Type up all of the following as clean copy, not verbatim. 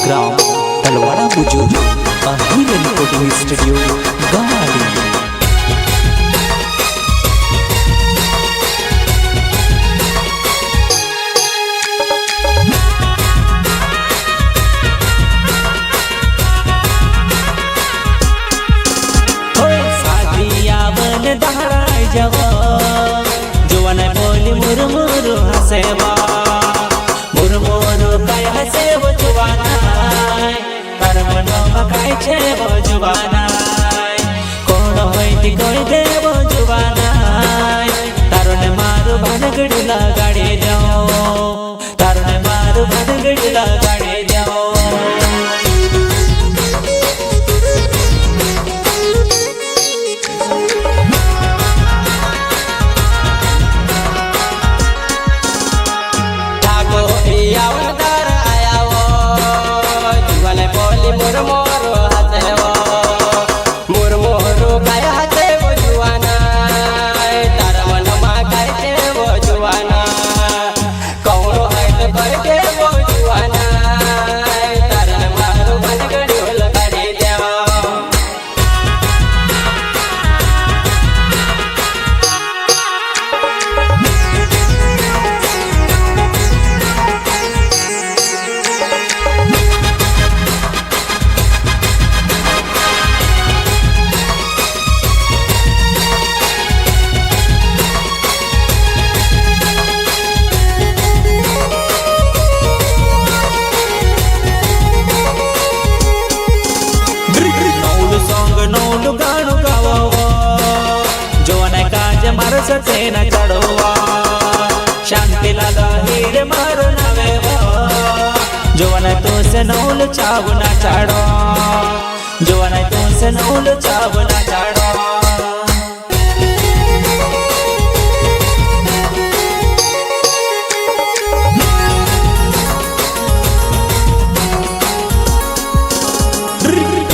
ग्राम तलवाड़ा बुजुर्ग अहिल recording studio गाड़ी। जुवन बोली मुरमुरु हसेवा मुरमुरु काय हसेव जुवानाय कर्मनो मकाय छेव जुवानाय कोण होयती कोई देव जुवानाय तारुने मारु भानगडी लगाडी देव तारुने मारु भानगडी लगाडी देव। सतेन चढ़वा शांति लगा हीरे मारो नवे जोवन तो से नौल चाव ना चढ़ो जोवन तो से नौल चाव ना चढ़ो।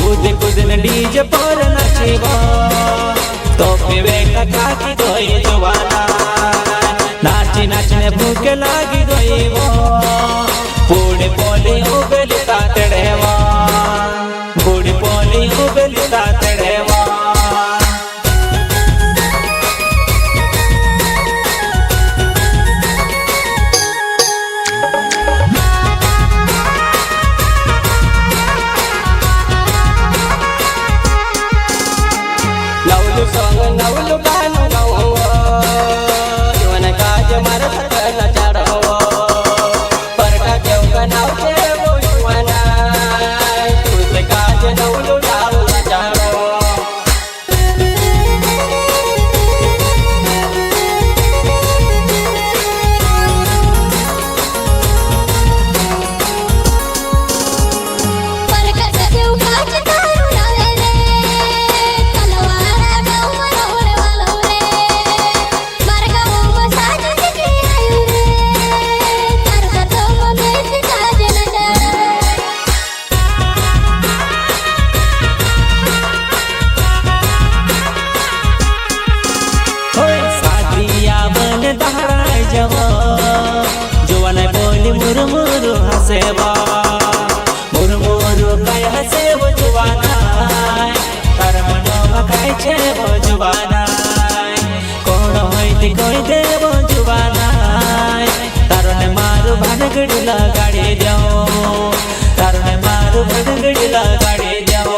कूद कूद डीजे पर नचीवा तो विवेक खाती गई जुवाना नाची नाचने भूखे लागी गई वो बूढ़ी पोली उबेली तातड़ेवा बूढ़ी पोली उबेली तातड़ेवा। नवलु गानु गाओ जीवन काज मर सकल चढ़ो पर का केव गनाव के वो जुवाना तुझे काज नवलु डाल चढ़ो। जुवन बोली मुरमुरु हसेवा मुरमुरु काय हसेव जुवानाय कर्मनो मकाय छेव जुवानाय कोण होयती कोई देव जुवानाय तारुने मारु भानगडी लगाडी देव तारुने मारु भानगडी लगाडी देव।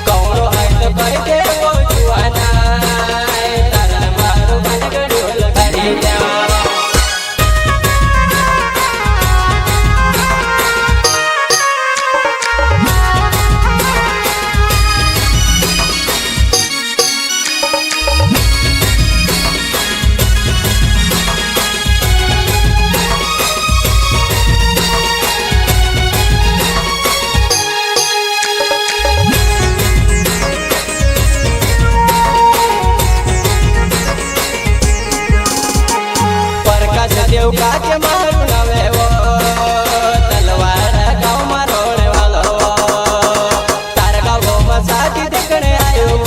कौन है तो कर के वो जुआना દેવકા કે મારું નવેવો તલવાર ગામમાં રોણે વાળો તારા ગામમાં સાથી દેખણે આવ્યો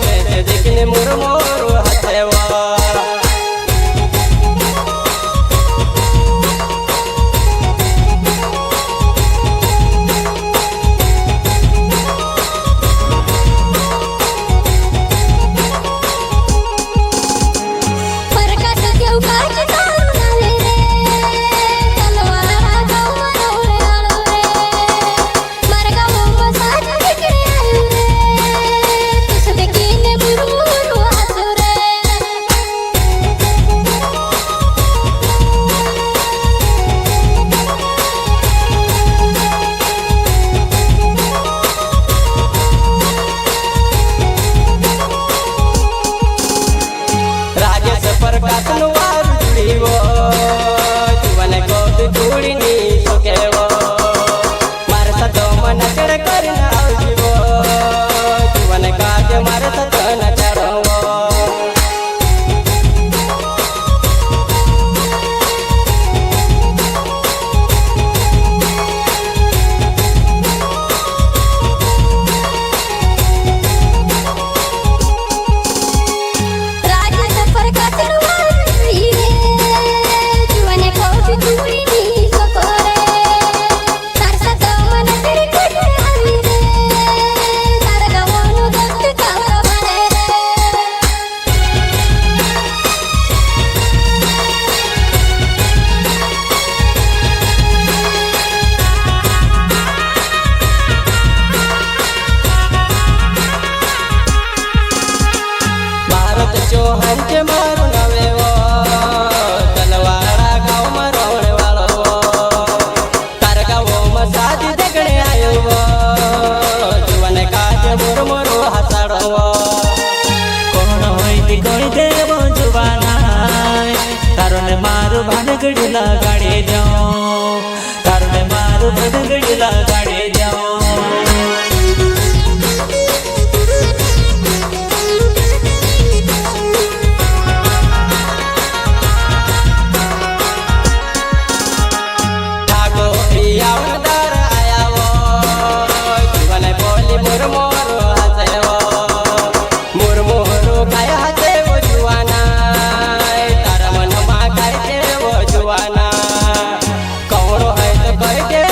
મેં તે દેખને મુરમોર હસેવો પ્રકાશનો વાર જુડીવો જીવને ગોદ જોડીની સુકેવો મારે સતો મન ચડ કરીને આવજીવો જીવને કાજ મારે સતો ન ચડવો ચૌહાણ કે મારું નવેવો તલવાડા ગામમાં રોણે વાળો તારા ગામમાં સાથી દેખણે આવ્યો જીવને કાજે મુરમુરો હસાડવો કોણ હોય તે કોઈ દેવો જુવાના તારો ને મારું ભાનગડી લગાડી દો તારો ને મારું ભાનગડી લગાડી દો કૌણો હોય તો કહી દે